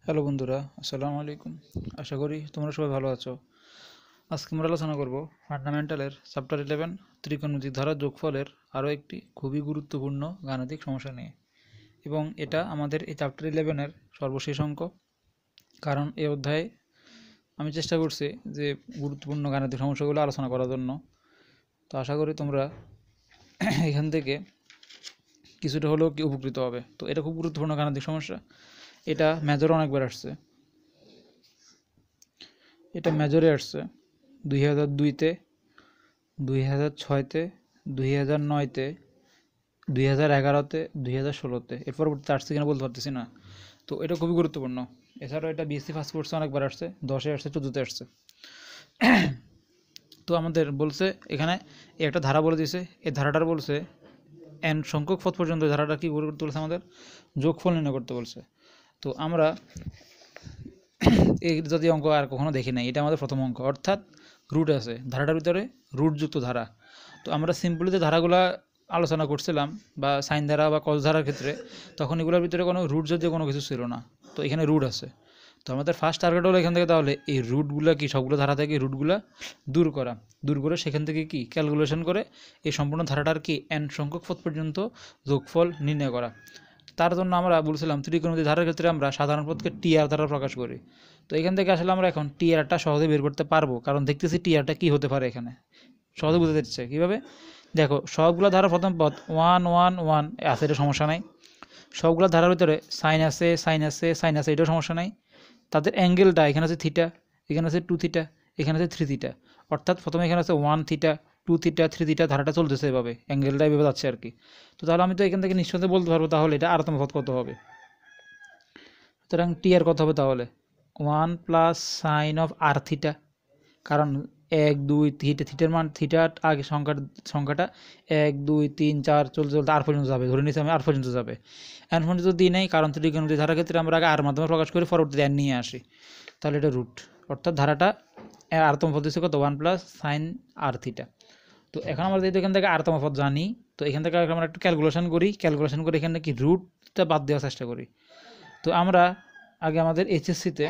Hello বন্ধুরা, আসসালামু আলাইকুম। আশা করি তোমরা সবাই ভালো আছো। আজকে আমরা আলোচনা করব ফান্ডামেন্টালের চ্যাপ্টার 11 ত্রিকোণমিতিক ধারার যোগফলের আরও একটি খুবই গুরুত্বপূর্ণ গাণিতিক সমস্যা নিয়ে। এবং এটা আমাদের এই চ্যাপ্টার 11-এর সর্বশেষ অঙ্ক। কারণ এই অধ্যায়ে আমি চেষ্টা করছি যে গুরুত্বপূর্ণ গাণিতিক সমস্যাগুলো আলোচনা করার জন্য। তো আশা করি তোমরা এখান থেকে কিছুটা হলেও কি উপকৃত হবে। তো এটা খুব গুরুত্বপূর্ণ গাণিতিক সমস্যা। এটা মেজর অনেকবার আসছে। এটা মেজরে আসছে 2002-তে, 2006-তে, 2009-তে, 2011-তে, 2016-তে। এর পরবর্তীতে আসছে কিনা বলতে পারতেছি না। তো এটা খুবই গুরুত্বপূর্ণ। এছাড়াও এটা বিএসসি ফার্স্ট কোর্সে অনেকবার আসছে, 10-এ আসছে, 14-তে আসছে। তো আমাদের বলছে এখানে একটা ধারা বলে দিয়েছে, এই ধারাটার বলছে n সংখ্যক পদ পর্যন্ত ধারাটা কি করতে বলছে, আমাদের যোগফল নির্ণয় করতে বলছে। তো আমরা এই জাতীয় অঙ্ক আর কখনো দেখি নাই, এটা আমাদের প্রথম অঙ্ক। অর্থাৎ রুট আছে ধারাটার ভিতরে, রুটযুক্ত ধারা। তো আমরা সিম্পলি যে ধারাগুলা আলোচনা করছিলাম বা সাইন ধারা বা কস ধারার ক্ষেত্রে, তখন এগুলোর ভিতরে কোনো রুট জাতীয় কোনো কিছু ছিল না। তো এখানে রুট আছে। তো আমাদের ফার্স্ট টার্গেট হলো এখান থেকে তাহলে এই রুটগুলো কি সবগুলো ধারা থেকে রুটগুলো দূর করে সেখান থেকে কি ক্যালকুলেশন করে এই সম্পূর্ণ ধারাটার কি n সংখ্যক পদ পর্যন্ত যোগফল নির্ণয় করা। তার জন্য আমরা বলছিলাম ত্রিকোণমিতিক ধারার ক্ষেত্রে আমরা সাধারণ পদকে টিআর দ্বারা প্রকাশ করি। তো এখান থেকে আসলে আমরা এখন টিআরটা সহজে বের করতে পারবো, কারণ দেখতেছি টিআরটা কি হতে পারে। এখানে সহজে বুঝতে যাচ্ছে কীভাবে, দেখো সবগুলো ধারা প্রথম পদ 1 1 1 আছে, এটা সমস্যা নাই। সবগুলো ধারার ভিতরে সাইন আছে, এটাও সমস্যা নাই। তাদের অ্যাঙ্গেলটা এখানে আছে থিটা, এখানে আছে 2 থিটা, এখানে আছে 3 থিটা। অর্থাৎ প্রথমে এখানে আছে 1 থিটা, 2 থিটা, 3 থিটা, ধারাটা চলতেছে এভাবে, অ্যাঙ্গেলটা এভাবে যাচ্ছে আর কি। তো তাহলে আমি তো এখান থেকে নিশ্চয়ই বলতে পারবো তাহলে এটা আরতম পদ কত হবে। সুতরাং টি আর কত হবে তাহলে 1 plus sine of R theta, কারণ 1 2 থিটার মান, থিটার আগে সংখ্যাটা 1 2 3 4 চলতে চলতে আর পর্যন্ত যাবে, ধরে নিচ্ছি আমি আর পর্যন্ত যাবে। এন পর্যন্ত দিই নেই, কারণ ত্রিকোণমিতিক ধারার ক্ষেত্রে আমরা আগে আর মাধ্যমে প্রকাশ করি, পরবর্তীতে এন নিয়ে আসি। তাহলে এটা রুট, অর্থাৎ ধারাটা আরতম পদ হচ্ছে কত 1 প্লাস সাইন আর থিটা। তো এখন আমরা যেহেতু এখান থেকে আরতম পদ জানি, তো এখান থেকে আমরা একটু ক্যালকুলেশন করি করে এখানে কি রুটটা বাদ দেওয়ার চেষ্টা করি। তো আমরা আগে আমাদের এইচএসসিতে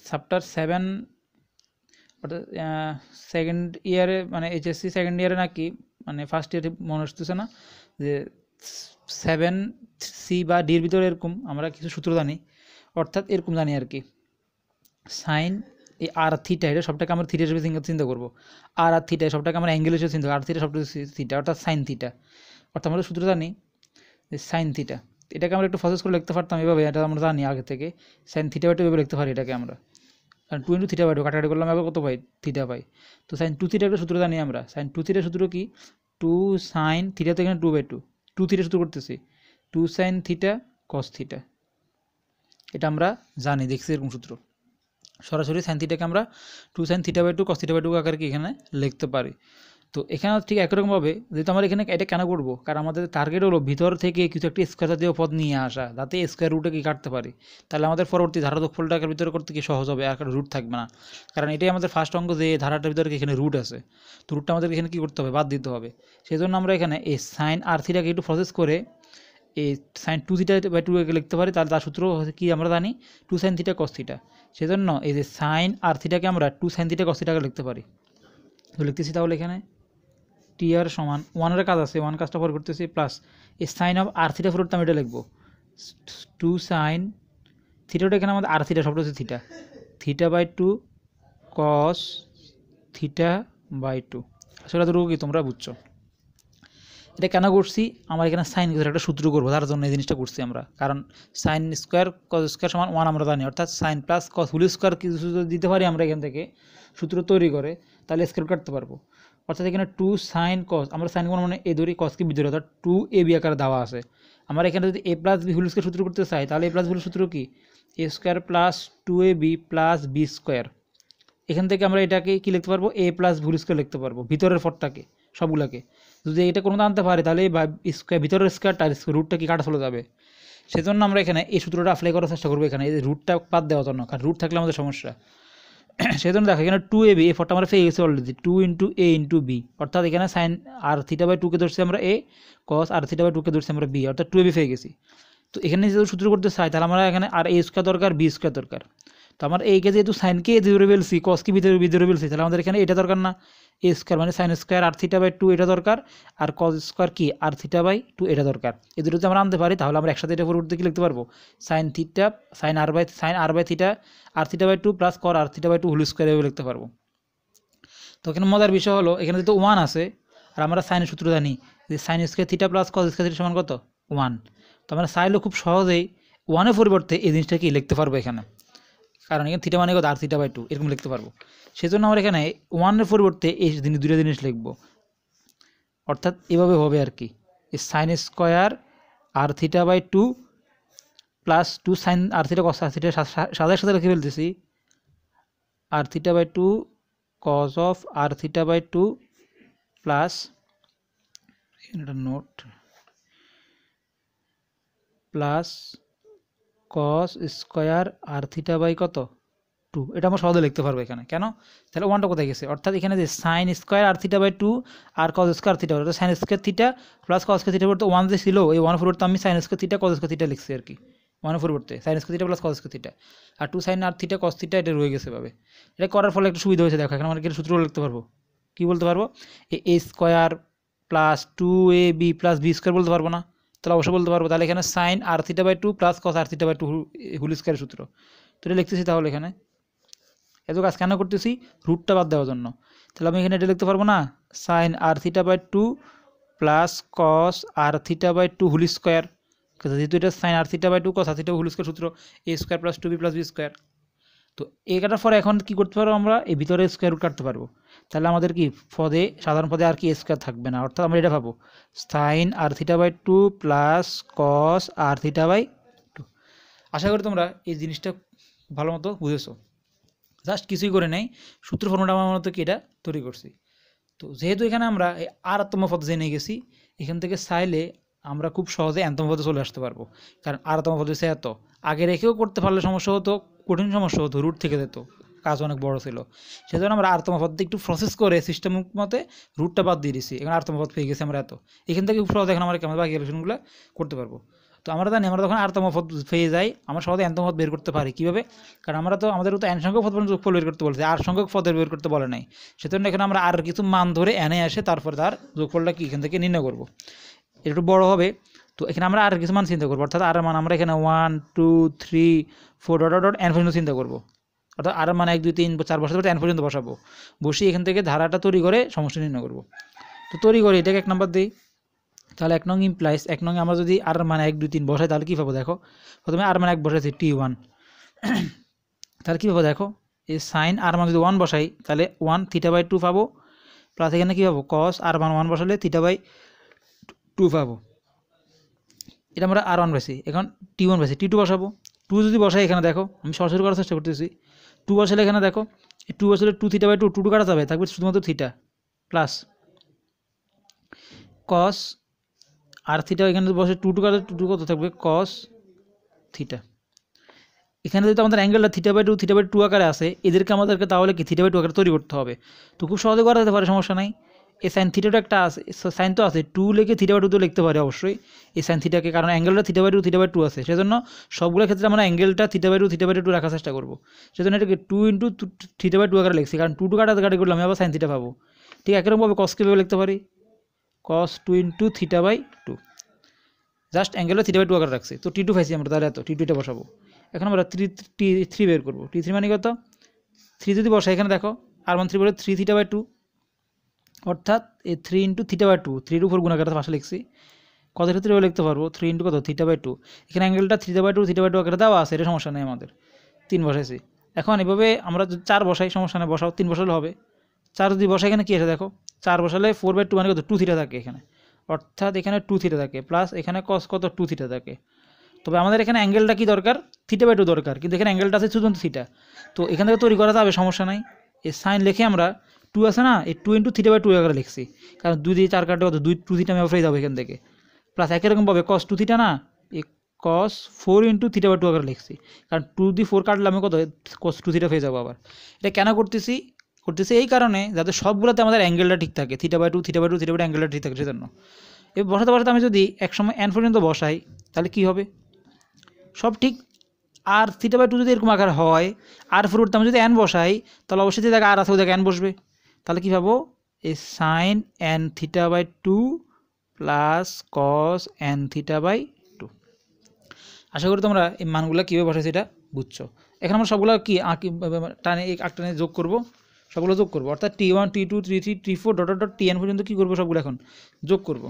চ্যাপ্টার 7 অর্থাৎ সেকেন্ড ইয়ারে, মানে এইচএসসি সেকেন্ড ইয়ারে নাকি মানে ফার্স্ট ইয়ারে মনে আসতেছে না, যে 7C বা ডির ভিতরে এরকম আমরা কিছু সূত্র জানি। অর্থাৎ এরকম জানি আর কি, সাইন এই আর থিটা, এটা সবটাকে আমরা থিটা হিসেবে চিন্তা করবো। আর থিটা সবটাকে আমরা অ্যাঙ্গেল হিসেবে চিন্তা করবো। আর থিটা সবটা থিটা, অর্থাৎ সাইন থিটা। অর্থাৎ আমরা সূত্র জানি যে সাইন থিটা, এটাকে আমরা একটু প্রসেস করে লিখতে পারতাম এভাবে, এটা আমরা জানি আগে থেকে। সাইন থিটা বাই টু এভাবে লিখতে পারি এটাকে আমরা, কারণ 2 ইন্টু থিটা বাই টু কাটাকাটি করলাম, এবার কত পাই থিটা পাই। তো সাইন 2 থিটা একটা সূত্র জানি আমরা। সাইন 2 থিটার সূত্র কি 2 সাইন থিটা, তো এখানে 2/2 2 থিটা সূত্র করতেছি 2 সাইন থিটা কস থিটা, এটা আমরা জানি, দেখছি এরকম সূত্র। সরাসরি সাইন থিটাকে আমরা 2 sine theta by two cos theta by two আকারে কি এখানে লিখতে পারি। তো এখানে ঠিক একরকমভাবে যেহেতু আমরা এখানে এটা কেন করবো, কারণ আমাদের টার্গেট হলো ভিতর থেকে কিছু একটা স্কোয়ার জাতীয় পদ নিয়ে আসা, যাতে স্কোয়ার রুটে কি কাটতে পারি। তাহলে আমাদের পরবর্তী ধারা যোগফলটাকে ভিতরে করতে কি সহজ হবে, আর রুট থাকবে না। কারণ এটাই আমাদের ফার্স্ট অঙ্ক যে ধারাটার ভিতরে এখানে রুট আছে, তো রুটটা আমাদের এখানে কী করতে হবে, বাদ দিতে হবে। সেই জন্য আমরা এখানে এই সাইন আর থিটাকে একটু প্রসেস করে এই সাইন 2 থিটা বাই 2 লিখতে পারি। তাহলে তার সূত্র কি আমরা জানি 2 সাইন থিটা কস থিটা। সেজন্য এই যে সাইন আর থিটাকে আমরা 2 সাইন থিটা কস থিটাকে লিখতে পারি। তো লিখতেছি তাহলে এখানে টি আর সমান 1-এর কাজ আছে, 1 কাজটা পরে করতেছি, প্লাস এই সাইন অফ আর থিটা পুরোটা আমি এটা লিখবো 2 সাইন থিটাটা, এখানে আমাদের আর থিটা সবটা হচ্ছে theta, theta by 2 cos theta by 2। আসলে এতটুকু কি তোমরা বুঝছো। এটা কেন করছি, আমার এখানে সাইন একটা সূত্র করবো, তার জন্য এই জিনিসটা করছি আমরা। কারণ সাইন স্কোয়ার কস স্কোয়ার সমান 1 আমরা জানি, অর্থাৎ sine plus cos whole square কিছু দিতে পারি আমরা এখান থেকে সূত্র তৈরি করে, তাহলে স্কোয়ার কাটতে পারবো। অর্থাৎ এখানে 2 সাইন কস, আমরা সাইন কোন মানে এ ধরি, কসকে বি ধরি, অর্থাৎ 2ab আকারে দেওয়া আছে। আমরা এখানে যদি a plus B whole square সূত্র করতে চাই, তাহলে a প্লাস বি সূত্র কি a square plus 2ab plus B square. এখান থেকে আমরা এটাকে কি লিখতে পারবো, a প্লাস হোল স্কোয়ার লিখতে পারবো, ভিতরের পদটাকে সবগুলোকে। যদি এটা কোনো আনতে পারে তাহলে স্কোয়ার ভিতরের স্কোয়ারটা রুটটা কি কাটা চলে যাবে। সেজন্য আমরা এখানে এই সূত্রটা অ্যাপ্লাই করার চেষ্টা করবো এখানে, এই রুটটা বাদ দেওয়ার জন্য, কারণ রুট থাকলে আমাদের সমস্যা। সেজন্য দেখো এখানে 2ab, এই ফটটা আমরা পেয়ে গেছি already, 2 into a into B, অর্থাৎ এখানে সাইন আর থিটা বাই 2কে ধরছি আমরা a, cos R theta by 2কে ধরছি আমরা b, অর্থাৎ 2ab পেয়ে গেছি। তো এখানে যেহেতু সূত্র করতে চাই তাহলে আমরা এখানে আর এ স্কোয়ার দরকার বি স্কোয়ার দরকার। তো আমার এইকে যেহেতু সাইনকে এ ধরে ফেলছি কসকে বি ধরে ফেলছি, তাহলে আমাদের এখানে এটা দরকার না, এ স্কোয়ার মানে sine square R theta by two এটা দরকার, আর কস স্কোয়ার কি আর থিটা বাই টু এটা দরকার। এই দুটো যদি আমরা আনতে পারি তাহলে আমরা একসাথে এটা পরিবর্তে কি লিখতে পারবো, সাইন থিটা সাইন আর বাই থিটা আর theta by two plus cos আর theta by two whole square এভাবে লিখতে পারবো। তো এখানে মজার বিষয় হলো এখানে যেহেতু ওয়ান আছে আর আমরা সাইনের সূত্র জানি যে sine square theta plus cos square theta সমান কত ওয়ান। তো আমরা চাইলেও খুব সহজেই ওয়ানের পরিবর্তে এই জিনিসটা কি লিখতে পারবো এখানে, কারণ এখানে থিটা মানে কত আর থিটা বাই টু এরকম লিখতে পারবো। সেই জন্য আমরা এখানে ওয়ানের পরিবর্তে এই দুটো জিনিস লিখবো, অর্থাৎ এভাবে হবে আর কি, sine square R theta by two plus two sine R theta cos R theta সাথে সাথে লিখে ফেলতেছি আর theta by two cos of R theta by two plus এটা note plus cos square R theta by কত two. এটা আমরা সহজে লিখতে পারবো এখানে, কেন তাহলে ওয়ানটা কোথায় গেছে, অর্থাৎ এখানে যে sine square R theta by two আর কস স্কোয়ার থিটা অর্থাৎ sine square theta plus cos square theta পরিবর্তে ওয়ান যে ছিল এই ওয়ান পরিবর্তে আমি sine square theta cos square theta লিখছি আর কি, ওয়ানের পরিবর্তে sine square theta plus cos square theta আর টু সাইন আর থিটা কস থিটা এটা রয়ে গেছে ভাবে। এটা করার ফলে একটা সুবিধা হয়েছে, দেখো এখানে আমরা সূত্র লিখতে পারবো, কী বলতে পারবো, A square plus two A B plus B square বলতে পারবো না, তাহলে অবশ্যই বলতে পারবো। তাহলে এখানে sine R theta by two plus cos R theta by two whole স্কোয়ারের সূত্র, তো এটা লিখতেছি। তাহলে এখানে এত কাজ কেন করতেছি, রুটটা বাদ দেওয়ার জন্য। তাহলে আমি এখানে এটা লিখতে পারবো না, sine R theta by two plus cos R theta by two whole square, যেহেতু এটা sine R theta by two cos R theta whole square সূত্র A square plus two B plus B square. তো এই কাটার পরে এখন কী করতে পারবো, আমরা এই ভিতরে স্কোয়ার রুট কাটতে পারবো। তাহলে আমাদের কি পদে সাধারণ পদে আর কি স্কোয়ার থাকবে না, অর্থাৎ আমরা এটা পাবো sine R theta by two plus cos R theta by two. আশা করি তোমরা এই জিনিসটা ভালো মতো বুঝেছো। জাস্ট কিছুই করে নেই, সূত্র ফর্মুলা আমার মতো কি এটা তৈরি করছি। তো যেহেতু এখানে আমরা এই আরতম পদ জেনে গেছি, এখান থেকে চাইলে আমরা খুব সহজে এনতম পদে চলে আসতে পারবো, কারণ আরতম পদ হচ্ছে এত, আগে রেখেও করতে পারলে সমস্যা হতো, কঠিন সমস্যা হতো, রুট থেকে যেত, কাজ অনেক বড় ছিল। সেজন্য আমরা আরতম পদ একটু প্রসেস করে সিস্টেম মতে রুটটা বাদ দিয়ে দিচ্ছি, এখন আরতম পদ পেয়ে গেছি আমরা এত, এখান থেকে খুব সহজে এখন আমরা বাকি ক্যালকুলেশনগুলো করতে পারবো। তো আমরা জানি আমরা যখন আরতম পদ পেয়ে যাই আমরা সহজে এনতম পদ বের করতে পারি কীভাবে, কারণ আমরা তো আমাদের তো এন সংখ্যক পদ পর্যন্ত যোগফল বের করতে বলছে, আর সংখ্যক পদের বের করতে বলে নাই। সেজন্য এখানে আমরা আর কিছু মান ধরে এনে আসে তারপরে তার যোগফলটা কি এখান থেকে নির্ণয় করবো, এটা একটু বড়ো হবে। তো এখানে আমরা আর কিছু মান চিন্তা করবো, অর্থাৎ আর মান আমরা এখানে 1 2 3 4 ডট এন পর্যন্ত চিন্তা করবো, অর্থাৎ আর মান 1 2 3 4 বসাতে এন পর্যন্ত বসাবো, বসিয়ে এখান থেকে ধারাটা তৈরি করে সমস্যা নির্ণয় করবো। তো তৈরি করে এটাকে 1 নম্বর দিই, তাহলে 1 নং ইমপ্লাইজ 1 নং আমরা যদি আর মান 1 2 3 বসাই তাহলে কী পাবো, দেখো প্রথমে আর মান 1 বসাইছি T1, তাহলে কী পাবো দেখো, এই সাইন আর মান যদি 1 বসাই তাহলে 1 থিটা বাই 2 পাবো, প্লাস এখানে কী পাবো কস আর মান 1 বসালে থিটা বাই 2 পাবো। এটা আমরা আর 1 পাইছি, এখন T1 পাইছি, T2 বসাবো, 2 যদি বসাই এখানে দেখো আমি সরাসরি করার চেষ্টা করতেছি, 2 বসালে এখানে দেখো 2 বসালে 2 থিটা বাই 2 2 কাটা যাবে, থাকবে শুধুমাত্র থিটা প্লাস কস আর থিটা, এখানে বসে 2 কাটা 2 কত থাকবে কস থিটা। এখানে যদি আমাদের অ্যাঙ্গেলটা থিটা বাই টু আকারে আসে, এদেরকে আমাদেরকে তাহলে কি থিটা বাই 2 আকারে তৈরি করতে হবে। তো খুব সহজে করা যেতে পারে, সমস্যা নাই। এই সাইন থিটাটা একটা আছে, সাইন তো আছে, 2 লিখে থিটা বাই 2 তো লিখতে পারে অবশ্যই এই সাইন থিটাকে, কারণ অ্যাঙ্গেলটা থিটা বাই 2 আছে, সেজন্য সবগুলো ক্ষেত্রে আমরা অ্যাঙ্গেলটা থিটা বাই 2 রাখার চেষ্টা করবো। সেজন্য এটাকে 2 ইন্টু থিটা বাই 2 আকারে লিখছি, কারণ 2 কাটাকাটি করলে আমি আবার সাইন থিটা পাবো। ঠিক একরকমভাবে কসকে ভেবে লিখতে পারি cos 2 into theta by 2, just অ্যাঙ্গেলটা থিটা বাই 2 আকারে রাখছি। তো T2 পাইছি আমরা, তাহলে এত T2টা বসাবো। এখন আমরা থ্রি বের করবো, T3 মানে কত 3 যদি বসাই এখানে দেখো আর 1 3 বলে 3 থিটা বাই 2, অর্থাৎ এই 3 ইন্টু থিটা বাই 2 3 এর উপর গুণাকার পাশে লিখছি, কত ক্ষেত্রে লিখতে পারবো 3 ইন্টু কত থিটা বাই 2, এখানে অ্যাঙ্গেলটা থিটা বাই 2 আকারে দেওয়া আছে, এটা সমস্যা নেই আমাদের, 3 বসাইছি। এখন এভাবে আমরা যদি 4 বসাই সমস্যা নেই, বসাও 3 বসালে হবে, 4 যদি বসাই এখানে কী আছে দেখো 4 বসালে 4/2 মানে কত 2 থিটা থাকে এখানে, অর্থাৎ এখানে 2 থিটা থাকে প্লাস এখানে কস কত 2 থিটা থাকে। তবে আমাদের এখানে অ্যাঙ্গেলটা কি দরকার থিটা বাই 2 দরকার, কিন্তু এখানে অ্যাঙ্গেলটা আছে শুধুমাত্র থিটা, তো এখান থেকে তৈরি করা যাবে, সমস্যা নাই। এই সাইন লিখে আমরা 2 আছে না, এই 2 ইন্টু থিটা বাই 2 আকারে লিখছি, কারণ 2 দিয়ে 4 কাটে কত 2 থিটা আমি অফারেই যাবো এখান থেকে, প্লাস একই রকমভাবে কস 2 থিটা না, এই কস 4 ইন্টু থিটা বাই 2 আকারে লিখছি, কারণ 2 দিয়ে 4 কাটলে আমি কত কস 2 থিটা পেয়ে যাবো আবার। এটা কেন করতেছি এই কারণে যাতে সবগুলোতে আমাদের অ্যাঙ্গেলটা ঠিক থাকে, থিটা বাই 2 অ্যাঙ্গেলটা ঠিক থাকে, সেজন্য এই বসাতে আমি যদি এক সময় এন পর্যন্ত বসাই তাহলে কি হবে সব ঠিক। আর থিটা বাই টু যদি এরকম আকার হয়, আর পরিবর্তে আমি যদি এন বসাই, তাহলে অবশ্যই যে জায়গায় আর আছে ওই জায়গায় এন বসবে। তাহলে কী পাবো, এই sine N theta by two plus cos N theta by two. আশা করি তোমরা এই মানগুলো কীভাবে বসাইছি এটা বুঝছো। এখন আমরা সবগুলো কি টানে টানে যোগ করবো, সবগুলো যোগ করবো, অর্থাৎ T1 T2 T3 T4 dot dot Tn পর্যন্ত কী করবো, সবগুলো এখন যোগ করব।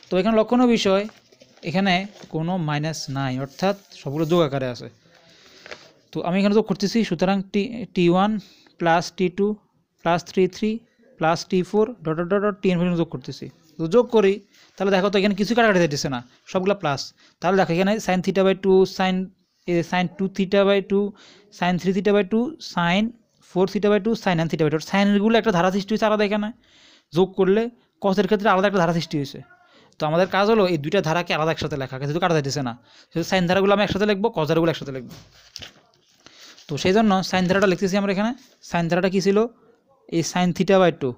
তো এখানে লক্ষণীয় বিষয়, এখানে কোনো মাইনাস নাই, অর্থাৎ সবগুলো যোগ আকারে আছে। তো আমি এখানে যোগ করতেছি, সুতরাং T1 plus T2 plus T3 plus T4 dot dot dot Tn পর্যন্ত যোগ করতেছি। তো যোগ করি, তাহলে দেখো তো এখানে কিছু কাটাকাটি যাইতেছে না, সবগুলো প্লাস। তাহলে দেখো এখানে sine theta by two, sine two theta by two, sine three theta by two, sine four theta by two, sine N theta by two. সাইনগুলো একটা ধারা সৃষ্টি হয়েছে আলাদা, এখানে যোগ করলে কসের ক্ষেত্রে আলাদা একটা ধারা সৃষ্টি হয়েছে। তো আমাদের কাজ হলো এই দুইটা ধারাকে আলাদা একসাথে লেখা, যেহেতু কাটা যাইতেছে না, সেহেতু সাইন ধারাগুলো আমি একসাথে লিখবো, কস ধারাগুলো একসাথে লিখবো। তো সেই জন্য সাইন ধারাটা লিখতেছি আমরা এখানে। সাইন ধারাটা কী ছিল, এই সাইন থিটা বাই টু,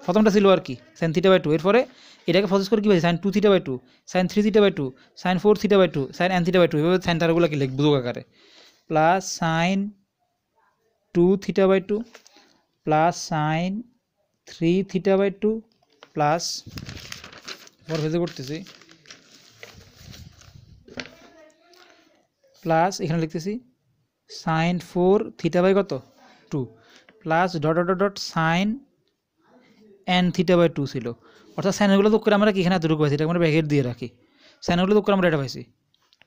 প্রথমটা ছিল আর কি সাইন থিটা বাই টু। এরপরে এটাকে প্রসেস করে কী পাই, sine two theta by two, sine three theta by two, sine four theta by two, sine N theta by two. এভাবে সাইন ধারাগুলোকে লিখবো যোগ আকারে। Plus sine two theta by two plus sine three theta by two plus, ফেজে করতেছি, plus এখানে লিখতেছি sine four theta by কত two plus dot dot dot sine N theta by two ছিল। অর্থাৎ সাইনগুলো যোগ করে আমরা কি এখানে এতটুকু পাইছি, এটা আমরা ব্র্যাকেট দিয়ে রাখি, সাইনগুলো যোগ করে আমরা এটা পাইছি।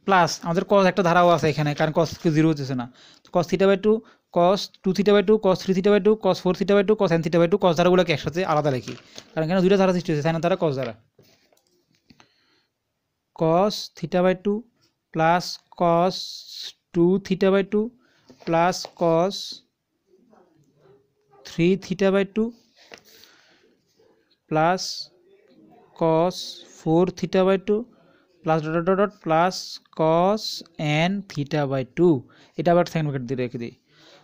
প্লাস আমাদের কস একটা ধারাও আছে এখানে, কারণ কস জিরো হচ্ছে না। Cos theta by two, cos two theta by two, cos three theta by two, cos four theta by two, cos N theta by two. Cos ধারাগুলোকে একসাথে আলাদা লিখি, কারণ এখানে দুইটা ধারা সৃষ্টি হয়েছে, সাইনের ধারা কস ধারা। Cos theta by two plus cos two theta by two plus cos three theta by two plus cos four theta by two plus dot dot dot plus cos N theta by two. এটা আবার second bracket দিয়ে রেখে দিই।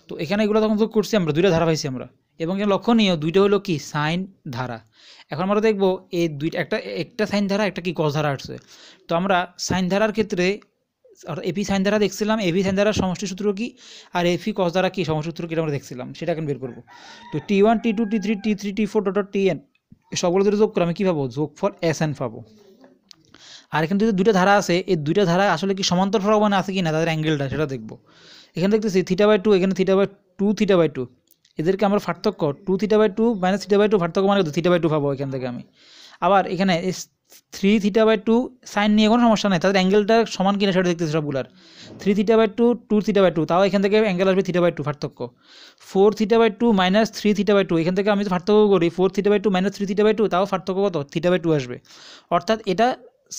তো এখানে এগুলো তখন যোগ করছি আমরা, দুইটা ধারা পাইছি আমরা, এবং এখানে লক্ষণীয় দুইটা হলো কি সাইন ধারা। এখন আমরা দেখবো এই দুইটা, একটা সাইন ধারা, একটা কি কস ধারা আসছে। তো আমরা সাইন ধারার ক্ষেত্রে এপি সাইন ধারা দেখছিলাম, এপি সাইন ধারার সমষ্টি সূত্র কি, আর এপি কস ধারা কি সমষ্টি সূত্র কি আমরা দেখছিলাম, সেটা এখন বের করবো। তো T1 T2 T3 T3 T4 dot dot Tn সবগুলো যদি যোগ করে আমি কী পাবো, যোগফল Sn পাবো। আর এখানে যদি দুইটা ধারা আছে, এই দুইটা ধারা আসলে কি সমান্তর প্রবাহমান আছে কি না, তাদের অ্যাঙ্গেলটা সেটা দেখবো। এখানে দেখতেছি থিটা বাই টু, এখানে theta by two theta by two, এদেরকে আমরা পার্থক্য two theta by two minus theta by two পার্থক্য মানে থিটা বাই টু পাবো এখান থেকে আমি। আবার এখানে three theta by two sine নিয়ে কোনো সমস্যা নেই, তাদের অ্যাঙ্গেলটা সমান কিনা সেটা দেখতেছি সবগুলার। Three theta by two, two theta by two, তাও এখান থেকে অ্যাঙ্গেল আসবে থিটা বাই টু পার্থক্য। Four theta by two minus three theta by two, এখান থেকে আমি পার্থক্য করি four theta by two minus three theta by two, তাও পার্থক্য কত থিটা বাই টু আসবে। অর্থাৎ এটা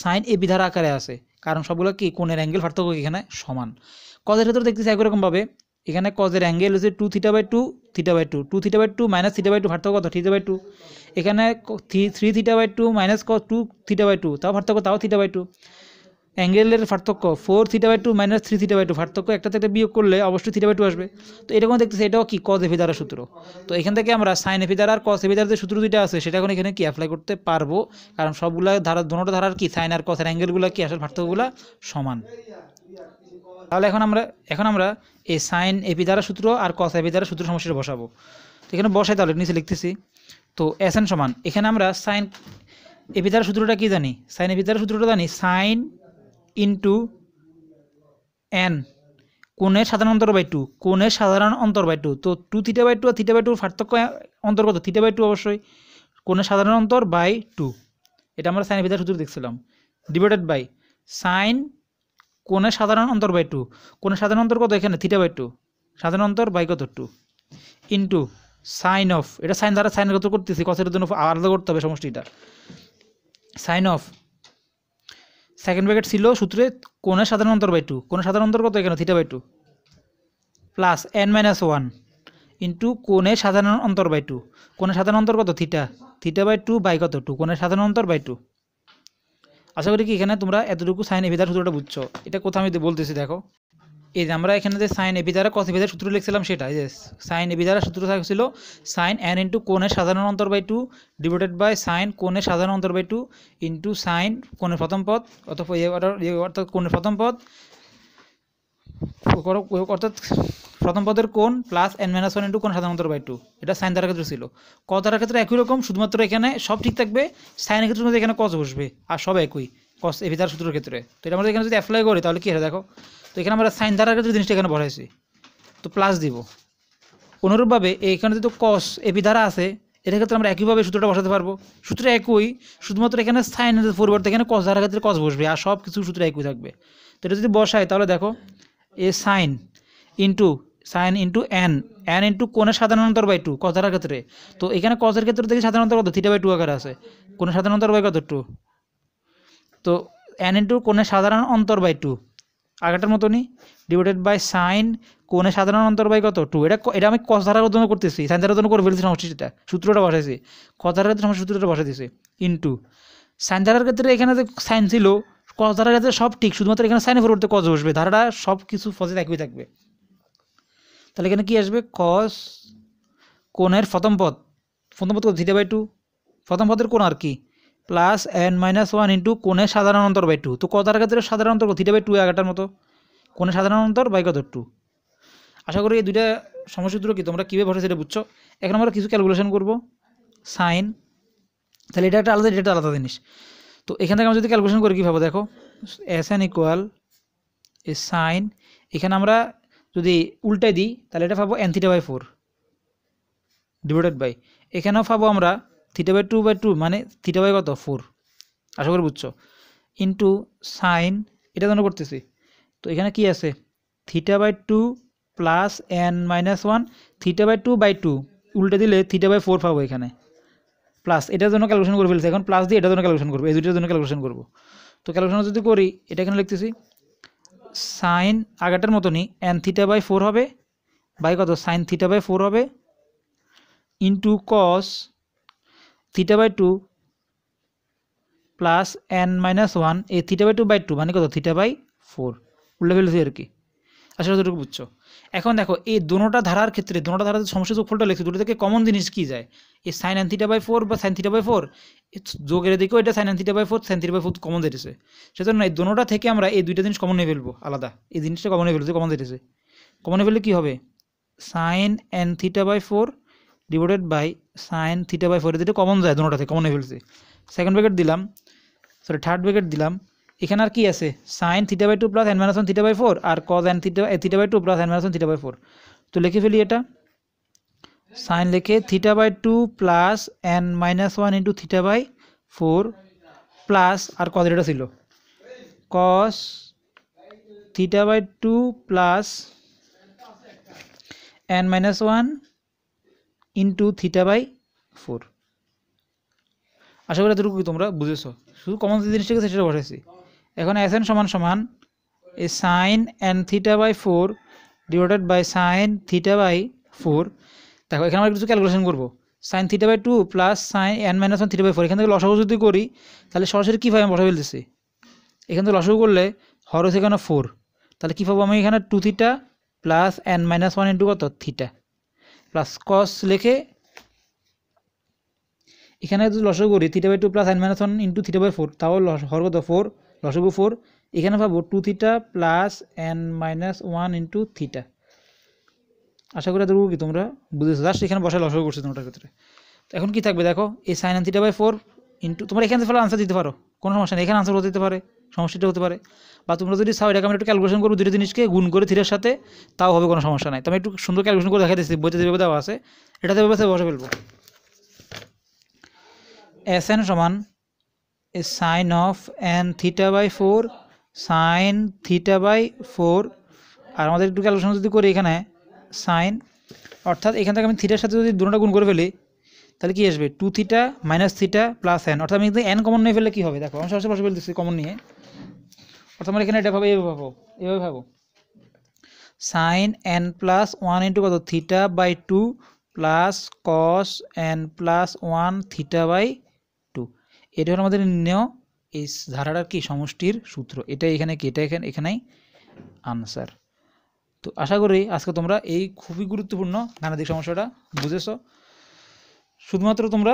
সাইন এ বিধার আকারে আছে, কারণ সবগুলো কি কোণের অ্যাঙ্গেল পার্থক্য এখানে সমান। কজের ক্ষেত্রে দেখতেছি একরকমভাবে, এখানে কজের অ্যাঙ্গেল হচ্ছে two theta by two theta by two, two theta by two minus theta by two পার্থক্য কত থিটা বাই টু। এখানে three theta by two minus two theta by two, তাও পার্থক্য তাও থিটা বাই টু। অ্যাঙ্গেলের পার্থক্য four theta by two minus three theta by two, পার্থক্য একটা থেকে বিয়োগ করলে অবশ্যই থিটা বাই টু আসবে। তো এরকম দেখতেছি এটাও কি কজ এফি দ্বারা সূত্র। তো এখান থেকে আমরা সাইন এফি দ্বারা আর কস এফি দ্বারা যে সূত্র দুইটা আছে সেটা এখন এখানে কি অ্যাপ্লাই করতে পারবো, কারণ সবগুলা ধারা দুটো ধারার কি সাইন আর কসের অ্যাঙ্গেলগুলো কি আসলে পার্থক্যগুলো সমান। তাহলে এখন আমরা এই সাইন এপি দ্বারা সূত্র আর কস এপি দ্বারা সূত্র সমষ্টিটা বসাবো। তো এখানে বসাই, তাহলে নিচে লিখতেছি। তো Sn সমান, এখানে আমরা সাইন এপি দ্বারা সূত্রটা কি জানি, সাইন এপি দ্বারা সূত্রটা জানি সাইন ইন্টু এন কোণের সাধারণ অন্তর বাই টু, কোণের সাধারণ অন্তর বাই টু। তো টু থিটা বাই টু আর থিটা বাই টুর পার্থক্য অন্তর্গত থিটা বাই টু অবশ্যই, কোণের সাধারণ অন্তর বাই টু, এটা আমরা সাইন এপি দ্বারা সূত্র দেখছিলাম, ডিভাইডেড বাই সাইন কোণের সাধারণ অন্তর বাই টু, কোণের সাধারণ অন্তর কত এখানে থিটা বাই টু, সাধারণ অন্তর বাই কত টু, ইন্টু সাইন অফ, এটা সাইন দ্বারা সাইন কত করতেছি, কসের জন্য আলাদা করতে হবে সমষ্টিটা, সাইন অফ সেকেন্ড ব্র্যাকেট ছিল সূত্রে কোণের সাধারণ অন্তর বাই টু, কোণের সাধারণ অন্তর কত এখানে theta by two, plus n minus one into কোণের সাধারণ অন্তর বাই টু, কোণের সাধারণ অন্তর কত theta, theta by two by কত টু, কোণের সাধারণ অন্তর বাই টু। আশা করি কি এখানে তোমরা এতটুকু সাইন এপি দ্বারা সূত্রটা বুঝছো। এটা কোথাও আমি বলতেছি, দেখো এই যে আমরা এখানে যে সাইন এপি দ্বারা কস এপি দ্বারা সূত্র লিখছিলাম সেটা, এই যে সাইন এপি দ্বারা সূত্র ছিল সাইন এন ইন্টু কোণের সাধারণ অন্তর by two divided by sine কোণের সাধারণ অন্তর বাই টু ইন্টু সাইন কোণের প্রথম পদ অর্থাৎ কোণের প্রথম পদ অর্থাৎ প্রথম পদের কোণ প্লাস n - 1 ইন্টু কোণ সাধারণতর বাই 2, এটা সাইন ধারার ক্ষেত্রে ছিল। কস ধারার ক্ষেত্রে একই রকম, শুধুমাত্র এখানে সব ঠিক থাকবে, সাইনের ক্ষেত্রে মধ্যে এখানে কস বসবে আর সব একই কস এবি ধারার সূত্রের ক্ষেত্রে। তো এটা আমরা এখানে যদি অ্যাপ্লাই করি তাহলে কী হয় দেখো, তো এখানে আমরা সাইন ধারার ক্ষেত্রে জিনিসটা এখানে বসাইছি, তো প্লাস দিব। অনুরূপভাবে এখানে যেহেতু কস এবি ধারা আছে, এটার ক্ষেত্রে আমরা একইভাবে সূত্রটা বসাতে পারবো, সূত্র একই, শুধুমাত্র এখানে সাইনের পরিবর্তে এখানে কস ধারার ক্ষেত্রে কস বসবে আর সব কিছু সূত্র একই থাকবে। তো এটা যদি বসাই তাহলে দেখো এ সাইন ইন্টু এন ইন্টু কোণের সাধারণান্তর বাই 2 কস ধারার ক্ষেত্রে। তো এখানে কসের ক্ষেত্রে দেখি সাধারণতর কত থিটা বাই 2 আকারে আছে, কোণের সাধারণান্তর বাই কত 2, তো এন ইন্টু কোণের সাধারণ অন্তর বাই 2 আগেরটার মতনই ডিভাইডেড বাই সাইন কোণের সাধারণ অন্তর বাই কত 2। এটা আমি কস ধারার জন্য করতেছি, সাইন ধারার জন্য করে ফেলছি সমষ্টিটা, সূত্রটা বসাইছি, কস ধারার ক্ষেত্রে সমষ্টি সূত্রটা বসাই দিয়েছি ইন্টু সাইন ধারার ক্ষেত্রে এখানে যে সাইন ছিল, কস ধারার ক্ষেত্রে সব ঠিক, শুধুমাত্র এখানে সাইনের পরিবর্তে কস বসবে, ধারাটা সব কিছু ফজিত একই থাকবে। তাহলে এখানে কি আসবে, কস কোণের প্রথম পদ কত থিটা বাই 2, প্রথম পদের কোণ আর কি, প্লাস n - 1 ইন্টু কোণের সাধারণ অন্তর বাই 2। তো কস ধারার ক্ষেত্রে সাধারণ অন্তর থিটা বাই 2 আগেরটার মতো, কোণের সাধারণ অন্তর বাই কত 2। আশা করি এই দুইটা সমসূত্র কি তোমরা কীভাবে বসে সেটা বুঝছো। এখন আমরা কিছু ক্যালকুলেশন করব, সাইন, তাহলে এটা একটা আলাদা, এটা আলাদা জিনিস। তো এখান থেকে আমরা যদি ক্যালকুলেশন করি কীভাবে দেখো, S N equal A sine, এখানে আমরা যদি উল্টাই দিই তাহলে এটা পাবো n theta by 4 divided by, এখানেও পাবো আমরা থিটা বাই 2 মানে থিটা বাই কত 4, আশা করি বুঝছো, ইন্টু সাইন, এটা জন্য করতেছি। তো এখানে কি আছে, theta by 2 plus n - 1 theta by 2 উল্টে দিলে থিটা বাই 4 পাবো এখানে, প্লাস এটার জন্য ক্যালকুলেশন করে ফেলছি, এখন প্লাস দিয়ে এটার জন্য ক্যালকুলেশন করবো, এই দুইটার জন্য ক্যালকুলেশন করবো। তো ক্যালকুলেশন যদি করি এটা এখানে লিখতেছি সাইন আগেরটার মতনই n থিটা বাই 4 হবে বাই কত সাইন থিটা বাই 4 হবে into cos theta by 2 plus n - 1 এই থিটা বাই 2 মানে কত থিটা বাই 4 উল্টে ফেলছি আর কি, আসলে যতটুকু বুঝছো। এখন দেখো এই দুটোটা ধারার ক্ষেত্রে, দুটোটা ধারার সমস্যা যোগফলটা লিখছি, দুটো থেকে কমন জিনিস কী যায়, এই সাইন n থিটা বাই 4 বা সাইন থিটা বাই 4 যোগের দিকেও এটা sine n theta by 4 sine theta by 4 common যেতেছে, সেজন্য এই দুটোটা থেকে আমরা এই দুইটা জিনিস কমন নিয়ে ফেলবো আলাদা, এই জিনিসটা কমন নিয়ে ফেলবো, কমন যেতেছে, কমন নিয়ে ফেললে কী হবে, sine n theta by 4 divided by sine theta by 4, যেটা কমন যায় দুটোটা থেকে কমন নিয়ে ফেলছি, সেকেন্ড ব্র্যাকেট দিলাম, সরি থার্ড ব্র্যাকেট দিলাম, এখানে আর কি আছে sine theta by 2 plus n - 1 theta by 4 আর cos n theta by 2 plus n - 1 theta by 4। তো লিখে ফেলি এটা, সাইন লিখে theta by 2 plus n - 1 into theta by 4 plus আর কজ এটা ছিল cos theta by 2 plus n - 1 into theta by 4। আশা করি এতটুকু তোমরা বুঝেছো, শুধু কমন যে জিনিসটা সেটা বসাইছি। এখন এস এন সমান এ sine n theta by 4 divided by sine theta by 4। দেখো এখানে আমরা কিছু ক্যালকুলেশন করবো, sine theta by 2 plus sine n - 1 theta by 4, এখান থেকে লসাগু যদি করি তাহলে সরাসরি কী পাই আমি বসা ফেলতেছি, এখান থেকে লসাগু করলে হর হচ্ছে এখানে 4, তাহলে কী পাবো আমি এখানে 2 থিটা প্লাস n - 1 ইন্টু কত থিটা প্লাস কস লিখে এখানে যদি লসাগু করি theta by 2 plus n - 1 into theta by 4, তাও হর কত 4, লসাগু 4, এখানে পাবো 2 theta plus n - 1 into theta. আশা করি এতটুকু কি তোমরা বুঝেছো, জাস্ট এখানে বসায় লসাগু করছে তোমাটার ক্ষেত্রে। তো এখন কি থাকবে দেখো, এই sine n theta by 4 into, তোমরা এখান থেকে আনসার দিতে পারো, কোনো সমস্যা নেই, এখানে আনসার হতে পারে, সমস্যাটা হতে পারে, বা তোমরা যদি চাও এটাকে আমি একটু ক্যালকুলেশন করবো দুটো জিনিসকে গুণ করে থিটার সাথে, তাও হবে, কোনো সমস্যা নাই। তো আমি একটু সুন্দর ক্যালকুলেশন করে দেখা দিচ্ছি, বইতে যেভাবে দেওয়া আছে এটাতে বসে ফেলবো। এস এন সমান এ sine of n theta by 4 sine theta by 4, আর আমাদের একটু ক্যালকুলেশন যদি করি এখানে সাইন, অর্থাৎ এখান থেকে আমি থিটার সাথে যদি দুটোটা গুণ করে ফেলি তাহলে কি আসবে 2 theta minus theta plus n, অর্থাৎ আমি যদি n কমন নিয়ে ফেললে কী হবে দেখো, আমি সরাসরি বসে ফেলতেছি কমন নিয়ে, অর্থাৎ আমরা এখানে এটা ভাবো, এভাবে ভাবো সাইন n প্লাস 1 ইন্টু কত theta by 2 plus cos n plus 1 theta by 2, এটা হলো আমাদের নির্ণয় এই ধারাটার কি সমষ্টির সূত্র, এটাই এখানে কি, এটা এখানেই আনসার। তো আশা করি আজকে তোমরা এই খুবই গুরুত্বপূর্ণ গাণিতিক সমস্যাটা বুঝেছো। শুধুমাত্র তোমরা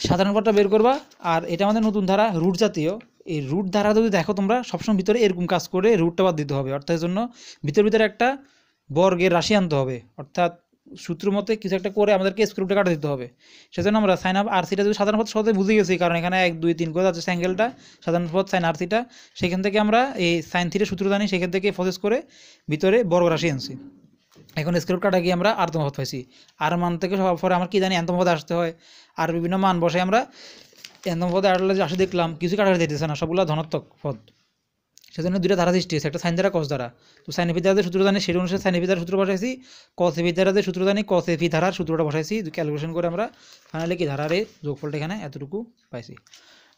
সাধারণ পদটা বের করবা, আর এটা আমাদের নতুন ধারা রুট জাতীয়, এই রুট দ্বারা যদি দেখো তোমরা সবসময় ভিতরে এরকম কাজ করে রুটটা বাদ দিতে হবে, অর্থাৎ এর জন্য ভিতরে একটা বর্গের রাশি আনতে হবে, অর্থাৎ সূত্র মতে কিছু একটা করে আমাদেরকে স্কোয়ার রুটটা কাটা দিতে হবে। সেজন্য আমরা সাইন অফ আর থিটা যদি সাধারণ পথ সহজে বুঝে গেছি, কারণ এখানে 1 2 3 করে আছে অ্যাঙ্গেলটা সাধারণ পথ সাইন আর থিটা, সেখান থেকে আমরা এই সাইন থিটা সূত্র জানি, সেখান থেকে প্রসেস করে ভিতরে বর্গ রাশি আনছি। এখন স্কোয়ার রুট কাটা গিয়ে আমরা আরতম পদ পাইছি, আর মান থেকে সবার পরে আমরা কি জানি এনতম পদে আসতে হয়, আর বিভিন্ন মান বসে আমরা এনতম পদে আসলে দেখলাম কিছু কাটা দিতেছে না, সবগুলো ধনাত্মক পদ। সেজন্য দুইটা ধারা সৃষ্টি হয়েছে, একটা সাইন দ্বারা কস দ্বারা। তো সাইন এফি দ্বারা যে সূত্র জানি সেই অনুসারে সাইন এফি দ্বারা সূত্র বসাইছি, কস এফি দ্বারা যে সূত্র জানি কস এফি ধারার সূত্রটা বসাইছি, ক্যালকুলেশন করে আমরা ফাইনালি কি ধারার এই যোগফলটা এখানে এতটুকু পাইছি।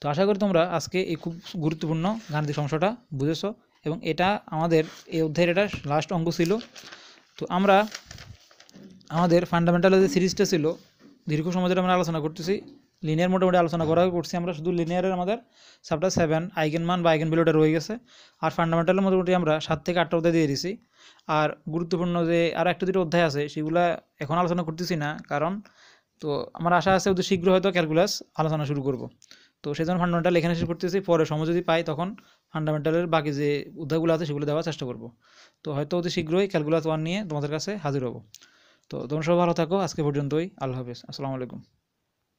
তো আশা করি তোমরা আজকে এই খুব গুরুত্বপূর্ণ গাণিতিক সমস্যাটা বুঝেছো, এবং এটা আমাদের এই অধ্যায়ের এটা লাস্ট অঙ্ক ছিল। তো আমরা আমাদের ফান্ডামেন্টাল যে সিরিজটা ছিল দীর্ঘ সময় ধরে আমরা আলোচনা করতেছি, লিনিয়ার মোটামুটি আলোচনা করছি আমরা, শুধু লিনিয়ারের আমাদের চ্যাপ্টার 7 আইগেন মান বা আইগেন ভ্যালুটা রয়ে গেছে, আর ফান্ডামেন্টালের মোটামুটি আমরা 7 থেকে 8টা অধ্যায় দিয়ে দিছি। আর গুরুত্বপূর্ণ যে আর একটা দুটো অধ্যায় আছে সেগুলো এখন আলোচনা করতেছি না, কারণ তো আমার আশা আছে ওদের শীঘ্র হয়তো ক্যালকুলাস আলোচনা শুরু করব। তো সেই জন্য ফান্ডামেন্টাল এখানে শেষ করতেছি, পরে সময় যদি পাই তখন ফান্ডামেন্টালের বাকি যে অধ্যায়গুলো আছে সেগুলো দেওয়ার চেষ্টা করব। তো হয়তো অতি শীঘ্রই ক্যালকুলাস 1 নিয়ে তোমাদের কাছে হাজির হব। তো তোমরা সবাই ভালো থাকো, আজকে পর্যন্তই, আল্লাহ হাফেজ, আসসালামু আলাইকুম।